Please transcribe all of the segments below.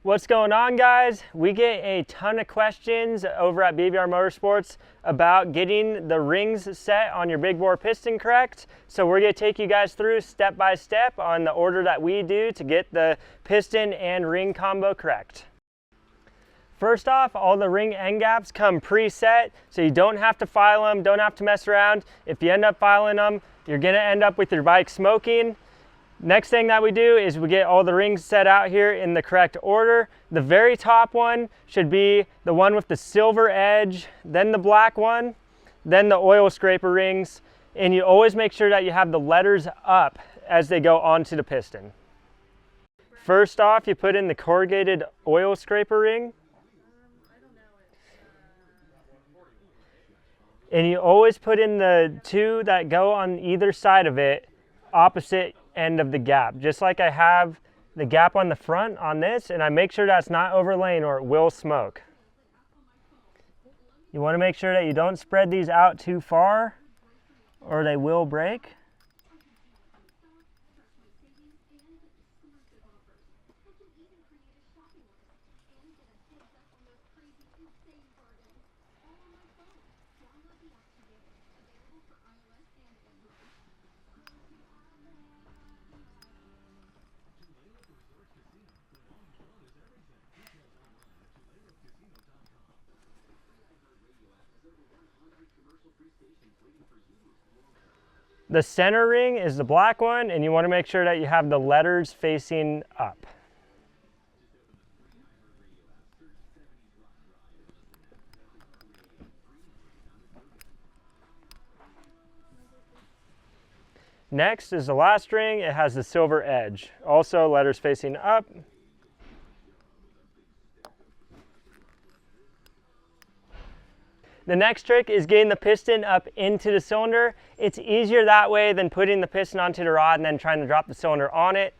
What's going on, guys? We get a ton of questions over at BBR Motorsports about getting the rings set on your big bore piston correct. So we're going to take you guys through step by step on the order that we do to get the piston and ring combo correct. First off, all the ring end gaps come preset, so you don't have to file them, don't have to mess around. If you end up filing them, you're going to end up with your bike smoking. Next thing that we do is we get all the rings set out here in the correct order. The very top one should be the one with the silver edge, then the black one, then the oil scraper rings, and you always make sure that you have the letters up as they go onto the piston. First off, you put in the corrugated oil scraper ring. And you always put in the two that go on either side of it, opposite end of the gap, just like I have the gap on the front on this, and I make sure that's not overlaying or it will smoke. You want to make sure that you don't spread these out too far or they will break. The center ring is the black one, and you want to make sure that you have the letters facing up. Next is the last ring. It has the silver edge, also letters facing up. The next trick is getting the piston up into the cylinder. It's easier that way than putting the piston onto the rod and then trying to drop the cylinder on it.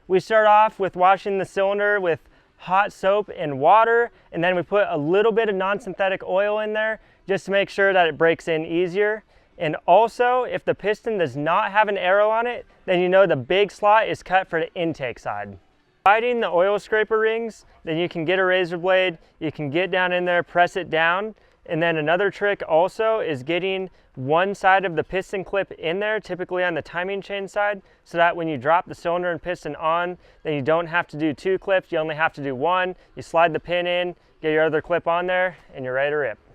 We start off with washing the cylinder with hot soap and water, and then we put a little bit of non-synthetic oil in there just to make sure that it breaks in easier. And also, if the piston does not have an arrow on it, then you know the big slot is cut for the intake side. Sliding the oil scraper rings, then you can get a razor blade, you can get down in there, press it down. And then another trick also is getting one side of the piston clip in there, typically on the timing chain side, so that when you drop the cylinder and piston on, then you don't have to do two clips, you only have to do one. You slide the pin in, get your other clip on there, and you're ready to rip.